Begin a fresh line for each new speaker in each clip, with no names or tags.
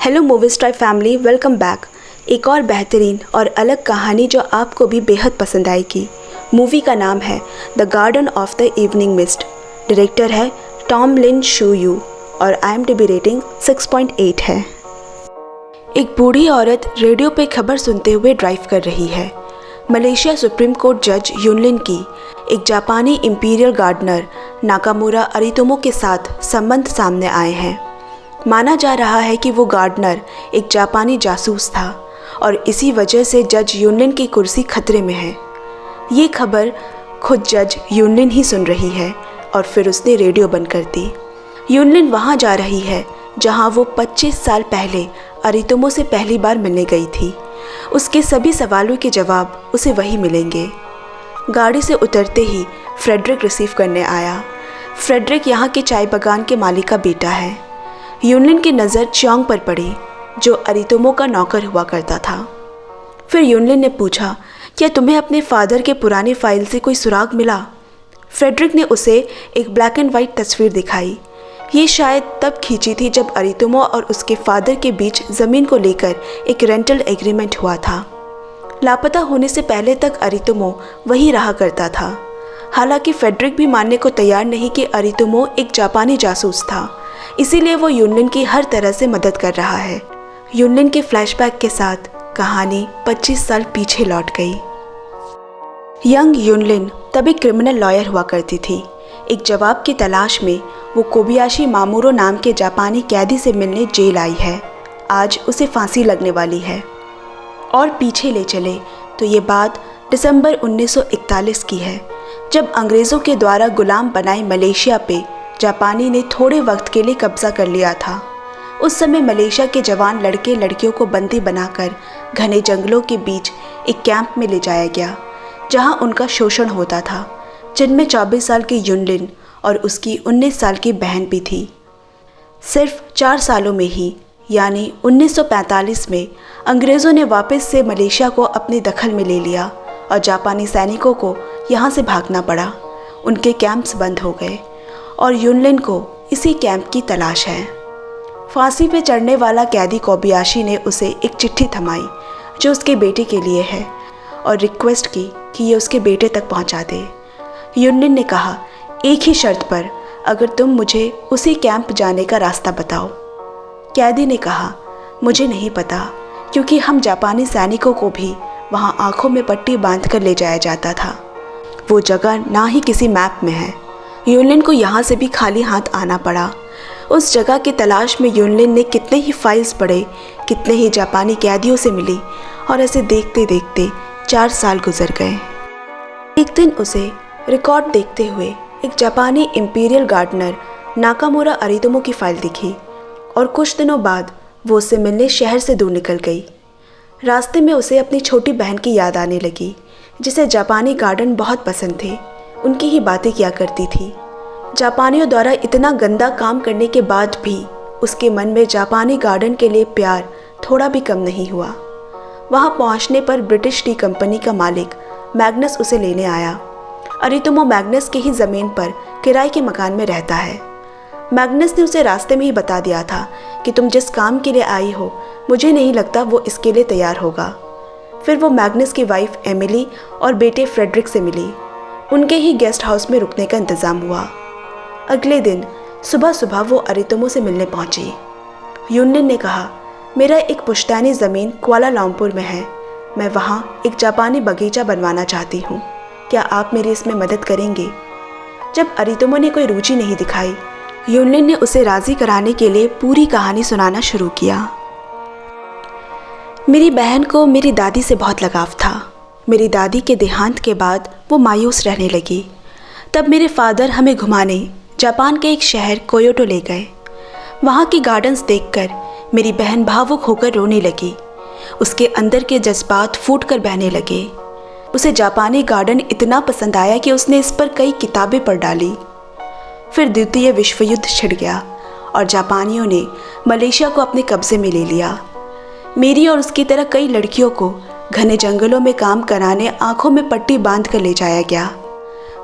Hello movie star family, welcome back. एक और बेहतरीन और अलग कहानी जो आपको भी बेहद पसंद आएगी। मूवी का नाम है the garden of the evening mist. Director है टॉम लिन शू यू और IMDb रेटिंग 6.8 है। एक बूढ़ी औरत रेडियो पे खबर सुनते हुए ड्राइव कर रही है। मलेशिया सुप्रीम कोर्ट जज युनलिन की एक जापानी इंपीरियल गार्डनर नाकामुरा अरितोमो के साथ संबंध सामने आए हैं। माना जा रहा है कि वो गार्डनर एक जापानी जासूस था और इसी वजह से जज युनलिन की कुर्सी खतरे में है। ये खबर खुद जज युनलिन ही सुन रही है और फिर उसने रेडियो बंद कर दी। युनलिन वहाँ जा रही है जहाँ वो 25 साल पहले अरितोमो से पहली बार मिलने गई थी। उसके सभी सवालों के जवाब उसे वही मिलेंगे। गाड़ी से उतरते ही फ्रेडरिक रिसीव करने आया। फ्रेडरिक यहाँ के चाय बागान के मालिक का बेटा है। युनलिन की नज़र चियोंग पर पड़ी जो अरितोमो का नौकर हुआ करता था। फिर युनलिन ने पूछा, क्या तुम्हें अपने फादर के पुराने फाइल से कोई सुराग मिला? फ्रेडरिक ने उसे एक ब्लैक एंड वाइट तस्वीर दिखाई। ये शायद तब खींची थी जब अरितोमो और उसके फादर के बीच ज़मीन को लेकर एक रेंटल एग्रीमेंट हुआ था। लापता होने से पहले तक अरितोमो वहीं रहा करता था। हालांकि फ्रेडरिक भी मानने को तैयार नहीं कि अरितोमो एक जापानी जासूस था, इसीलिए वो युनलिन की हर तरह से मदद कर रहा है। युनलिन के फ्लैशबैक के साथ कहानी 25 साल पीछे लौट गई। यंग युनलिन तभी क्रिमिनल लॉयर हुआ करती थी। एक जवाब की तलाश में वो कोबयाशी मामूरो नाम के जापानी कैदी से मिलने जेल आई है। आज उसे फांसी लगने वाली है। और पीछे ले चले तो ये बात दिसंबर 1941 की है, जब अंग्रेज़ों के द्वारा गुलाम बनाए मलेशिया पे जापानी ने थोड़े वक्त के लिए कब्जा कर लिया था। उस समय मलेशिया के जवान लड़के लड़कियों को बंदी बनाकर घने जंगलों के बीच एक कैंप में ले जाया गया, जहां उनका शोषण होता था, जिनमें 24 साल की युनलिन और उसकी 19 साल की बहन भी थी। सिर्फ 4 सालों में ही यानी 1945 में अंग्रेज़ों ने वापस से मलेशिया को अपने दखल में ले लिया और जापानी सैनिकों को यहाँ से भागना पड़ा। उनके कैंप्स बंद हो गए और युनलिन को इसी कैंप की तलाश है। फांसी पे चढ़ने वाला कैदी कोबयाशी ने उसे एक चिट्ठी थमाई जो उसके बेटे के लिए है और रिक्वेस्ट की कि ये उसके बेटे तक पहुंचा दे। युनलिन ने कहा, एक ही शर्त पर, अगर तुम मुझे उसी कैंप जाने का रास्ता बताओ। कैदी ने कहा, मुझे नहीं पता, क्योंकि हम जापानी सैनिकों को भी वहाँ आँखों में पट्टी बांध कर ले जाया जाता था। वो जगह ना ही किसी मैप में है। युनलिन को यहाँ से भी खाली हाथ आना पड़ा। उस जगह की तलाश में युनलिन ने कितने ही फाइल्स पढ़े, कितने ही जापानी कैदियों से मिली और ऐसे देखते देखते 4 साल गुजर गए। एक दिन उसे रिकॉर्ड देखते हुए एक जापानी इंपीरियल गार्डनर नाकामुरा अरितोमो की फाइल दिखी और कुछ दिनों बाद वो उससे मिलने शहर से दूर निकल गई। रास्ते में उसे अपनी छोटी बहन की याद आने लगी, जिसे जापानी गार्डन बहुत पसंद थे। उनकी ही बातें किया करती थी। जापानियों द्वारा इतना गंदा काम करने के बाद भी उसके मन में जापानी गार्डन के लिए प्यार थोड़ा भी कम नहीं हुआ। वहाँ पहुँचने पर ब्रिटिश टी कंपनी का मालिक मैग्नस उसे लेने आया। अरितोमो मैग्नस के ही ज़मीन पर किराए के मकान में रहता है। मैग्नस ने उसे रास्ते में ही बता दिया था कि तुम जिस काम के लिए आई हो, मुझे नहीं लगता वो इसके लिए तैयार होगा। फिर वो मैग्नस की वाइफ एमिली और बेटे फ्रेडरिक से मिली। उनके ही गेस्ट हाउस में रुकने का इंतज़ाम हुआ। अगले दिन सुबह सुबह वो अरितोमो से मिलने पहुंची। युनलिन ने कहा, मेरा एक पुश्तैनी ज़मीन कुआलालंपुर में है। मैं वहाँ एक जापानी बगीचा बनवाना चाहती हूँ। क्या आप मेरी इसमें मदद करेंगे? जब अरितोमो ने कोई रुचि नहीं दिखाई, युनलिन ने उसे राज़ी कराने के लिए पूरी कहानी सुनाना शुरू किया। मेरी बहन को मेरी दादी से बहुत लगाव था। मेरी दादी के देहांत के बाद वो मायूस रहने लगी। तब मेरे फादर हमें घुमाने जापान के एक शहर कोयोटो ले गए। वहाँ की गार्डन्स देखकर मेरी बहन भावुक होकर रोने लगी। उसके अंदर के जज्बात फूट कर बहने लगे। उसे जापानी गार्डन इतना पसंद आया कि उसने इस पर कई किताबें पढ़ डाली। फिर द्वितीय विश्व युद्ध छिड़ गया और जापानियों ने मलेशिया को अपने कब्जे में ले लिया। मेरी और उसकी तरह कई लड़कियों को घने जंगलों में काम कराने आंखों में पट्टी बांध कर ले जाया गया।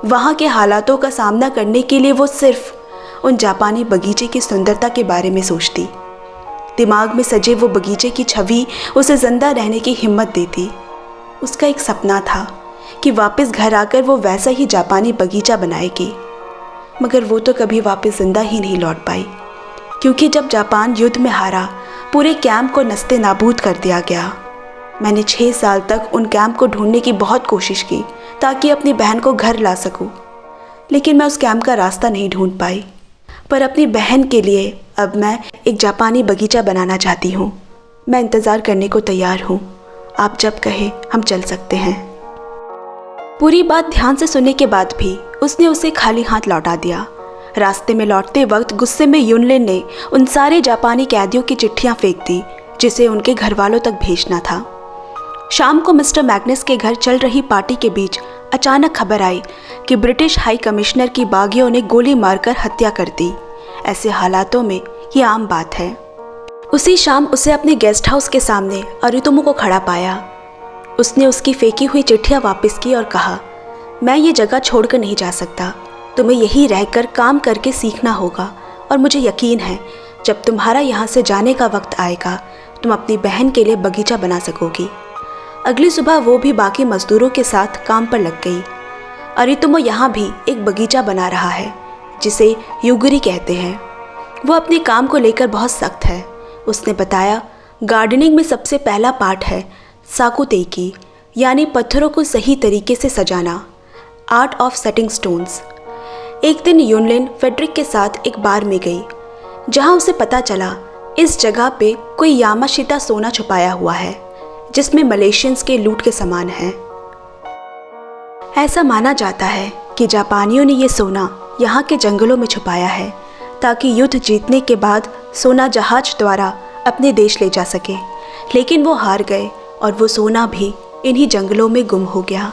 वहाँ के हालातों का सामना करने के लिए वो सिर्फ उन जापानी बगीचे की सुंदरता के बारे में सोचती। दिमाग में सजे वो बगीचे की छवि उसे जिंदा रहने की हिम्मत देती। उसका एक सपना था कि वापस घर आकर वो वैसा ही जापानी बगीचा बनाएगी, मगर वो तो कभी वापस जिंदा ही नहीं लौट पाई, क्योंकि जब जापान युद्ध में हारा पूरे कैंप को नस्ते नाबूद कर दिया गया। मैंने 6 साल तक उन कैंप को ढूंढने की बहुत कोशिश की ताकि अपनी बहन को घर ला सकूं, लेकिन मैं उस कैंप का रास्ता नहीं ढूंढ पाई। पर अपनी बहन के लिए अब मैं एक जापानी बगीचा बनाना चाहती हूँ। मैं इंतज़ार करने को तैयार हूँ। आप जब कहें हम चल सकते हैं। पूरी बात ध्यान से सुनने के बाद भी उसने उसे खाली हाथ लौटा दिया। रास्ते में लौटते वक्त गुस्से में युनलिन ने उन सारे जापानी कैदियों की चिट्ठियां फेंक दी जिसे उनके घर वालों तक भेजना था। शाम को मिस्टर मैग्नस के घर चल रही पार्टी के बीच अचानक खबर आई कि ब्रिटिश हाई कमिश्नर की बागियों ने गोली मारकर हत्या कर दी। ऐसे हालातों में ये आम बात है। उसी शाम उसे अपने गेस्ट हाउस के सामने अरितोमो को खड़ा पाया। उसने उसकी फेंकी हुई चिट्ठियां वापस की और कहा, मैं ये जगह छोड़कर नहीं जा सकता। तुम्हें यहीं रहकर काम करके सीखना होगा और मुझे यकीन है जब तुम्हारा यहाँ से जाने का वक्त आएगा तुम अपनी बहन के लिए बगीचा बना सकोगी। अगली सुबह वो भी बाकी मजदूरों के साथ काम पर लग गई। अरितोमो यहाँ भी एक बगीचा बना रहा है जिसे युगुरी कहते हैं। वो अपने काम को लेकर बहुत सख्त है। उसने बताया, गार्डनिंग में सबसे पहला पार्ट है साकुतेकी, यानी पत्थरों को सही तरीके से सजाना, आर्ट ऑफ सेटिंग स्टोन्स। एक दिन युनलिन फेडरिक के साथ एक बार में गई जहाँ उसे पता चला इस जगह पे कोई यामाशिता सोना छुपाया हुआ है जिसमें मलेशियंस के लूट के समान है। ऐसा माना जाता है कि जापानियों ने ये सोना यहाँ के जंगलों में छुपाया है ताकि युद्ध जीतने के बाद सोना जहाज द्वारा अपने देश ले जा सके, लेकिन वो हार गए और वो सोना भी इन्हीं जंगलों में गुम हो गया।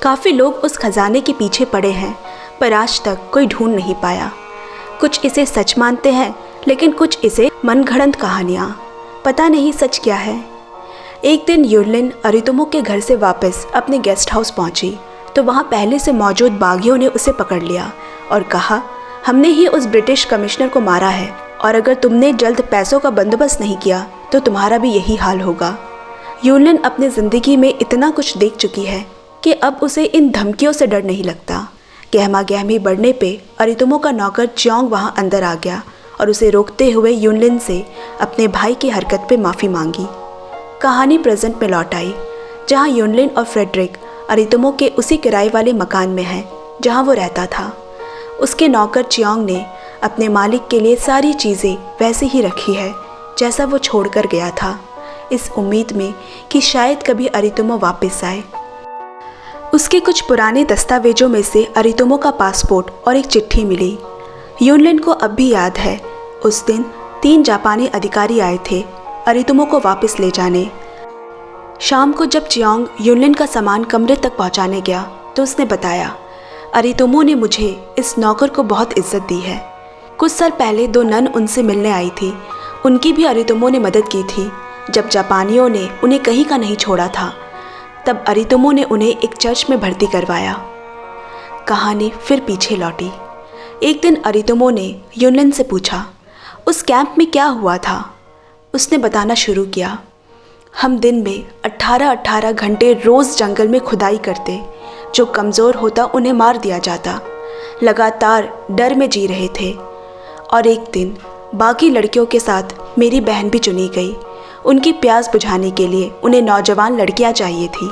काफ़ी लोग उस खजाने के पीछे पड़े हैं पर आज तक कोई ढूंढ नहीं पाया। कुछ इसे सच मानते हैं लेकिन कुछ इसे मनगढ़ंत कहानियाँ। पता नहीं सच क्या है। एक दिन युनलिन अरितोमो के घर से वापस अपने गेस्ट हाउस पहुंची तो वहां पहले से मौजूद बागियों ने उसे पकड़ लिया और कहा, हमने ही उस ब्रिटिश कमिश्नर को मारा है और अगर तुमने जल्द पैसों का बंदोबस्त नहीं किया तो तुम्हारा भी यही हाल होगा। युनलिन अपनी ज़िंदगी में इतना कुछ देख चुकी है कि अब उसे इन धमकियों से डर नहीं लगता। गहमा गहमी बढ़ने पे अरितोमो का नौकर च्योंग वहाँ अंदर आ गया और उसे रोकते हुए युनलिन से अपने भाई की हरकत पे माफ़ी मांगी। कहानी प्रेजेंट में लौट आई जहाँ युनलिन और फ्रेडरिक अरितोमो के उसी किराए वाले मकान में हैं जहाँ वो रहता था। उसके नौकर च्योंग ने अपने मालिक के लिए सारी चीज़ें वैसे ही रखी है जैसा वो छोड़कर गया था, इस उम्मीद में कि शायद कभी अरितोमो वापस आए। उसके कुछ पुराने दस्तावेजों में से अरितोमो का पासपोर्ट और एक चिट्ठी मिली। युनलिन को अब भी याद है, उस दिन 3 जापानी अधिकारी आए थे अरितोमो को वापस ले जाने। शाम को जब च्योंग युनलिन का सामान कमरे तक पहुंचाने गया तो उसने बताया, अरितोमो ने मुझे इस नौकर को बहुत इज्जत दी है। कुछ साल पहले 2 नन उनसे मिलने आई थी, उनकी भी अरितोमो ने मदद की थी। जब जापानियों ने उन्हें कहीं का नहीं छोड़ा था तब अरितोमो ने उन्हें एक चर्च में भर्ती करवाया। कहानी फिर पीछे लौटी। एक दिन अरितोमो ने युनलिन से पूछा, उस कैंप में क्या हुआ था? उसने बताना शुरू किया, हम दिन में 18-18 घंटे रोज़ जंगल में खुदाई करते, जो कमज़ोर होता उन्हें मार दिया जाता। लगातार डर में जी रहे थे और एक दिन बाकी लड़कियों के साथ मेरी बहन भी चुनी गई। उनकी प्यास बुझाने के लिए उन्हें नौजवान लड़कियां चाहिए थी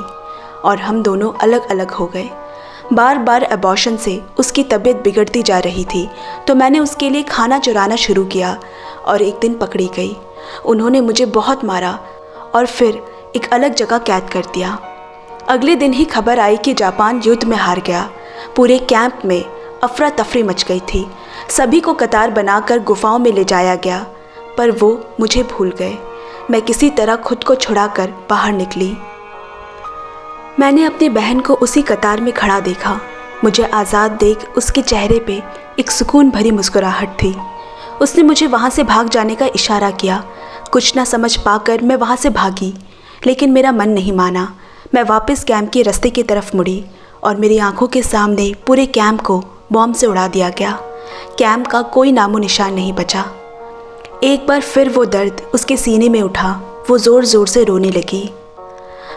और हम दोनों अलग अलग हो गए। बार बार अबॉर्शन से उसकी तबीयत बिगड़ती जा रही थी तो मैंने उसके लिए खाना चुराना शुरू किया और एक दिन पकड़ी गई। उन्होंने मुझे बहुत मारा और फिर एक अलग जगह कैद कर दिया। अगले दिन ही खबर आई कि जापान युद्ध में हार गया। पूरे कैंप में अफरा तफरी मच गई थी। सभी को कतार बनाकर गुफाओं में ले जाया गया, पर वो मुझे भूल गए। मैं किसी तरह खुद को छुड़ाकर बाहर निकली। मैंने अपनी बहन को उसी कतार में खड़ा देखा। मुझे आज़ाद देख उसके चेहरे पे एक सुकून भरी मुस्कुराहट थी। उसने मुझे वहाँ से भाग जाने का इशारा किया। कुछ ना समझ पाकर मैं वहाँ से भागी, लेकिन मेरा मन नहीं माना। मैं वापस कैंप के रास्ते की तरफ मुड़ी और मेरी आंखों के सामने पूरे कैंप को बॉम्ब से उड़ा दिया गया। कैंप का कोई नामो निशान नहीं बचा। एक बार फिर वो दर्द उसके सीने में उठा। वो ज़ोर ज़ोर से रोने लगी।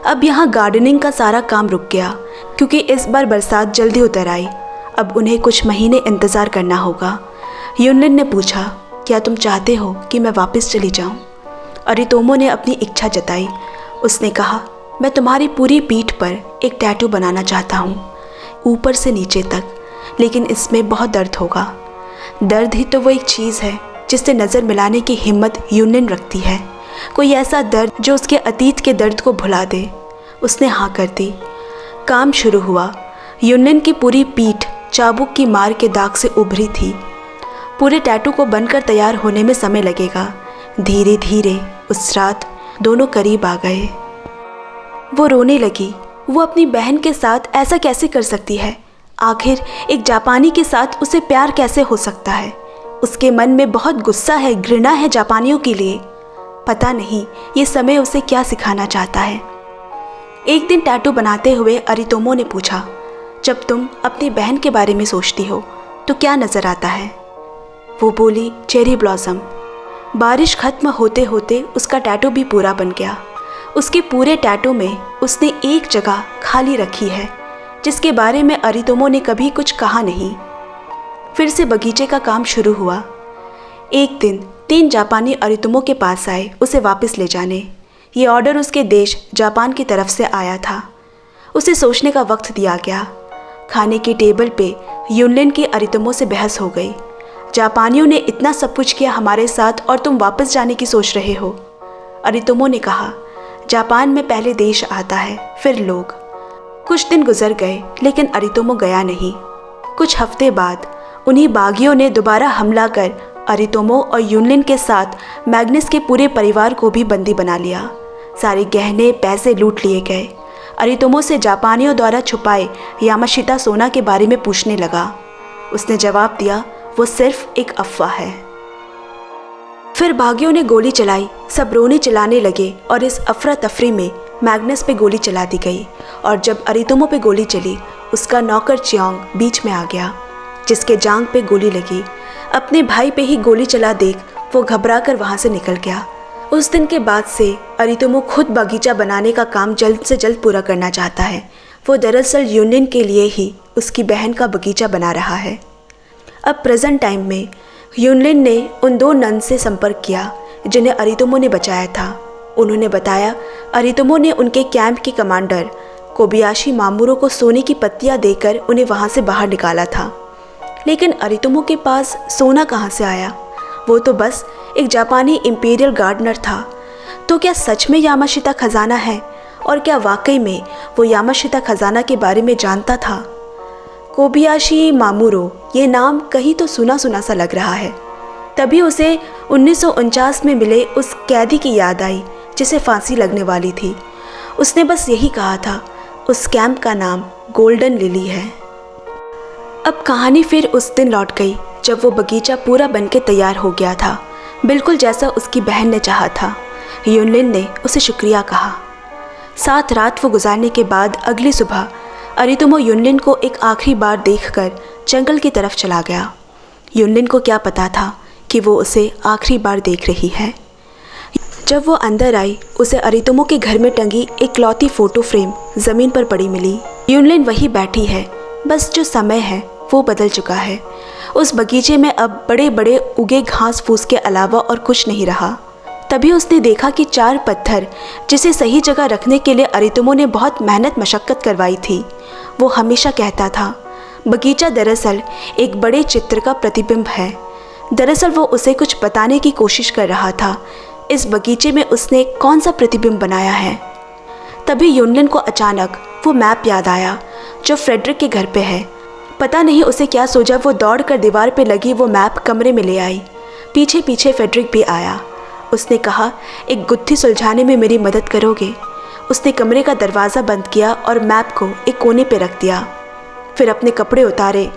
अब यहाँ गार्डनिंग का सारा काम रुक गया क्योंकि इस बार बरसात जल्दी उतर आई। अब उन्हें कुछ महीने इंतज़ार करना होगा। युनलिन ने पूछा, क्या तुम चाहते हो कि मैं वापस चली जाऊँ? अरितोमो ने अपनी इच्छा जताई। उसने कहा, मैं तुम्हारी पूरी पीठ पर एक टैटू बनाना चाहता हूँ, ऊपर से नीचे तक, लेकिन इसमें बहुत दर्द होगा। दर्द ही तो वो एक चीज़ है जिससे नज़र मिलाने की हिम्मत युनलिन रखती है। कोई ऐसा दर्द जो उसके अतीत के दर्द को भुला दे। उसने हाँ कर दी। काम शुरू हुआ। युनलिन की पूरी पीठ चाबुक की मार के दाग से उभरी थी। पूरे टैटू को बनकर तैयार होने में समय लगेगा। धीरे धीरे उस रात दोनों करीब आ गए। वो रोने लगी। वो अपनी बहन के साथ ऐसा कैसे कर सकती है? आखिर एक जापानी के साथ उसे प्यार कैसे हो सकता है? उसके मन में बहुत गुस्सा है, घृणा है जापानियों के लिए। पता नहीं ये समय उसे क्या सिखाना चाहता है। एक दिन टैटू बनाते हुए अरितोमो ने पूछा, जब तुम अपनी बहन के बारे में सोचती हो तो क्या नज़र आता है? वो बोली, चेरी ब्लॉसम। बारिश खत्म होते होते उसका टैटू भी पूरा बन गया। उसके पूरे टैटू में उसने एक जगह खाली रखी है जिसके बारे में अरितोमो ने कभी कुछ कहा नहीं। फिर से बगीचे का काम शुरू हुआ। एक दिन 3 जापानी अरितोमो के पास आए उसे वापस ले जाने। ये ऑर्डर उसके देश जापान की तरफ से आया था। उसे सोचने का वक्त दिया गया। खाने की टेबल पे युनलिन की अरितोमो से बहस हो गई। जापानियों ने इतना सब कुछ किया हमारे साथ और तुम वापस जाने की सोच रहे हो। अरितोमो ने कहा, जापान में पहले देश आता है, फिर लोग। कुछ दिन गुजर गए लेकिन अरितोमो गया नहीं। कुछ हफ्ते बाद उन्हीं बागियों ने दोबारा हमला कर अरितोमो और युनलिन के साथ मैग्नस के पूरे परिवार को भी बंदी बना लिया। सारे गहने पैसे लूट लिए गए। अरितोमो से जापानियों द्वारा छुपाए यामाशिता सोना के बारे में पूछने लगा। उसने जवाब दिया, वो सिर्फ एक अफवाह है। फिर बागियों ने गोली चलाई। सब रोने चिल्लाने लगे और इस अफरा तफरी में मैग्नस पे गोली चला दी गई। और जब अरितोमो पे गोली चली, उसका नौकर चियोंग बीच में आ गया, जिसके जांग पे गोली लगी। अपने भाई पे ही गोली चला देख वो घबराकर वहाँ से निकल गया। उस दिन के बाद से अरितोमो खुद बगीचा बनाने का काम जल्द से जल्द पूरा करना चाहता है। वो दरअसल युनलिन के लिए ही उसकी बहन का बगीचा बना रहा है। अब प्रेजेंट टाइम में युनलिन ने उन 2 नन से संपर्क किया जिन्हें अरितोमो ने बचाया था। उन्होंने बताया, अरितोमो ने उनके कैंप के कमांडर कोबायाशी मामूरो को सोने की पत्तियां देकर उन्हें वहां से बाहर निकाला था। लेकिन अरितोमो के पास सोना कहां से आया? वो तो बस एक जापानी इंपीरियल गार्डनर था। तो क्या सच में यामाशिता खजाना है? और क्या वाकई में वो यामाशिता खजाना के बारे में जानता था? कोबायाशी मामूरो, ये नाम कहीं तो सुना सुना सा लग रहा है। तभी उसे 1949 में मिले उस कैदी की याद आई जिसे फांसी लगने वाली थी। उसने बस यही कहा था, उस कैंप का नाम गोल्डन लिली है। अब कहानी फिर उस दिन लौट गई जब वो बगीचा पूरा बनके तैयार हो गया था, बिल्कुल जैसा उसकी बहन ने चाहा था। युनलिन ने उसे शुक्रिया कहा। 7 रात वो गुजारने के बाद अगली सुबह अरितोमो युनलिन को एक आखिरी बार देखकर जंगल की तरफ चला गया। युनलिन को क्या पता था कि वो उसे आखिरी बार देख रही है। जब वो अंदर आई, उसे अरितोमो के घर में टंगी एक लौती फोटो फ्रेम ज़मीन पर पड़ी मिली। युनलिन वहीं बैठी है, बस जो समय है वो बदल चुका है। उस बगीचे में अब बड़े बड़े उगे घास फूस के अलावा और कुछ नहीं रहा। तभी उसने देखा कि 4 पत्थर जिसे सही जगह रखने के लिए अरितोमो ने बहुत मेहनत मशक्क़त करवाई थी, वो हमेशा कहता था। बगीचा दरअसल एक बड़े चित्र का प्रतिबिंब है। दरअसल वो उसे कुछ बताने की कोशिश कर रहा था। इस बगीचे में उसने कौन सा प्रतिबिंब बनाया है? तभी युनलिन को अचानक वो मैप याद आया जो फ्रेडरिक के घर पे है। पता नहीं उसे क्या सोचा, वो दौड़कर दीवार पे लगी वो मैप कमरे में ले आई। पीछे पीछे फ्रेडरिक भी आया। उसने कहा, एक गुत्थी सुलझाने में मेरी मदद करोगे? उसने कमरे का दरवाज़ा बंद किया और मैप को एक कोने पे रख दिया। फिर अपने कपड़े उतारे।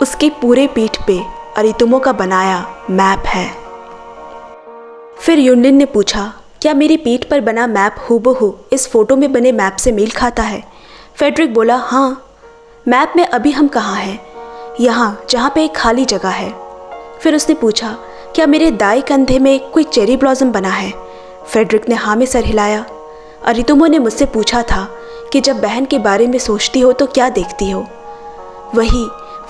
उसके पूरे पीठ पे अरितोमो का बनाया मैप है। फिर युनलिन ने पूछा, क्या मेरी पीठ पर बना मैप हूबहू इस फोटो में बने मैप से मेल खाता है? फ्रेडरिक बोला, हाँ। मैप में अभी हम कहाँ हैं? यहाँ, जहाँ पे एक खाली जगह है। फिर उसने पूछा, क्या मेरे दाएं कंधे में कोई चेरी ब्लॉसम बना है? फेडरिक ने हाँ में सर हिलाया। अरितुमो ने मुझसे पूछा था कि जब बहन के बारे में सोचती हो तो क्या देखती हो?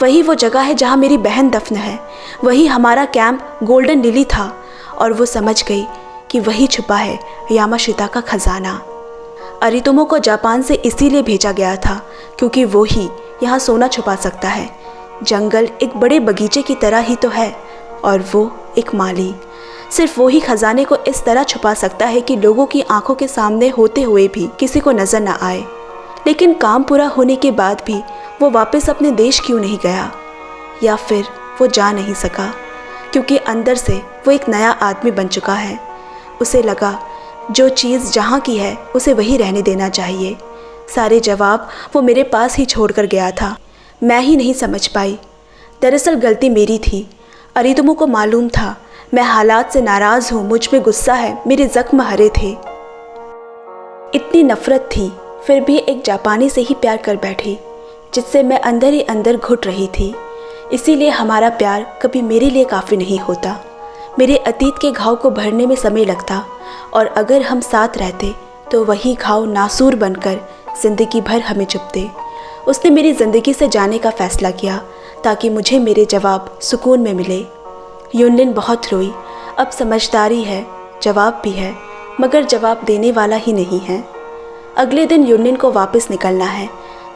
वही वो जगह है जहाँ मेरी बहन दफन है। वही हमारा कैंप गोल्डन लिली था और वो समझ गई कि वही छुपा है यामाशिता का खजाना। अरितुमो को जापान से इसीलिए भेजा गया था क्योंकि वो ही यहाँ सोना छुपा सकता है। जंगल एक बड़े बगीचे की तरह ही तो है और वो एक माली। सिर्फ वो ही खजाने को इस तरह छुपा सकता है कि लोगों की आंखों के सामने होते हुए भी किसी को नजर न आए। लेकिन काम पूरा होने के बाद भी वो वापस अपने देश क्यों नहीं गया? या फिर वो जा नहीं सका क्योंकि अंदर से वो एक नया आदमी बन चुका है। उसे लगा जो चीज़ जहाँ की है उसे वही रहने देना चाहिए। सारे जवाब वो मेरे पास ही छोड़कर गया था। मैं ही नहीं समझ पाई। दरअसल गलती मेरी थी। अरितुमो को मालूम था मैं हालात से नाराज़ हूँ, मुझ में गुस्सा है, मेरे जख्म हरे थे। इतनी नफरत थी फिर भी एक जापानी से ही प्यार कर बैठी जिससे मैं अंदर ही अंदर घुट रही थी। इसीलिए हमारा प्यार कभी मेरे लिए काफ़ी नहीं होता। मेरे अतीत के घाव को भरने में समय लगता और अगर हम साथ रहते तो वही घाव नासूर बनकर ज़िंदगी भर हमें चुभते। उसने मेरी ज़िंदगी से जाने का फ़ैसला किया ताकि मुझे मेरे जवाब सुकून में मिले। युनलिन बहुत रोई। अब समझदारी है, जवाब भी है, मगर जवाब देने वाला ही नहीं है। अगले दिन युनलिन को वापस निकलना है।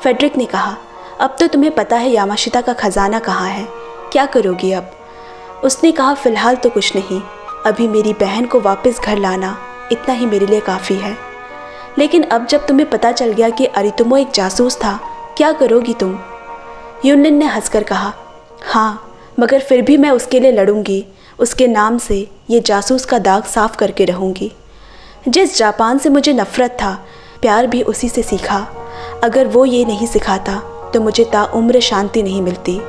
फेडरिक ने कहा, अब तो तुम्हें पता है यामाशिता का खजाना कहाँ है, क्या करोगी अब? उसने कहा, फ़िलहाल तो कुछ नहीं, अभी मेरी बहन को वापस घर लाना इतना ही मेरे लिए काफ़ी है। लेकिन अब जब तुम्हें पता चल गया कि अरितुमो एक जासूस था, क्या करोगी तुम? युनलिन ने हंसकर कहा, हाँ, मगर फिर भी मैं उसके लिए लड़ूंगी। उसके नाम से ये जासूस का दाग साफ करके रहूंगी। जिस जापान से मुझे नफ़रत था, प्यार भी उसी से सीखा। अगर वो ये नहीं सिखाता तो मुझे ताउम्र शांति नहीं मिलती।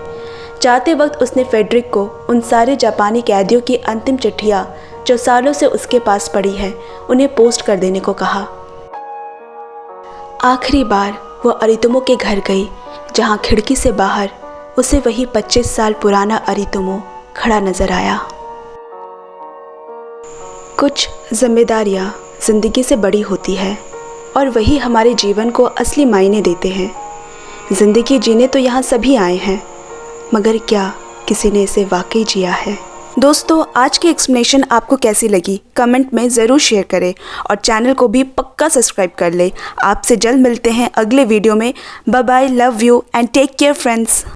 जाते वक्त उसने फेडरिक को उन सारे जापानी कैदियों की अंतिम चिट्ठियाँ जो सालों से उसके पास पड़ी है उन्हें पोस्ट कर देने को कहा। आखिरी बार वो अरितुमो के घर गई जहाँ खिड़की से बाहर उसे वही 25 साल पुराना अरितुमो खड़ा नजर आया। कुछ जिम्मेदारियाँ ज़िंदगी से बड़ी होती है और वही हमारे जीवन को असली मायने देते हैं। ज़िंदगी जीने तो यहाँ सभी आए हैं, मगर क्या किसी ने इसे वाकई जिया है? दोस्तों, आज की एक्सप्लेनेशन आपको कैसी लगी कमेंट में ज़रूर शेयर करें और चैनल को भी पक्का सब्सक्राइब कर ले। आपसे जल्द मिलते हैं अगले वीडियो में। Bye bye, love you and take care friends.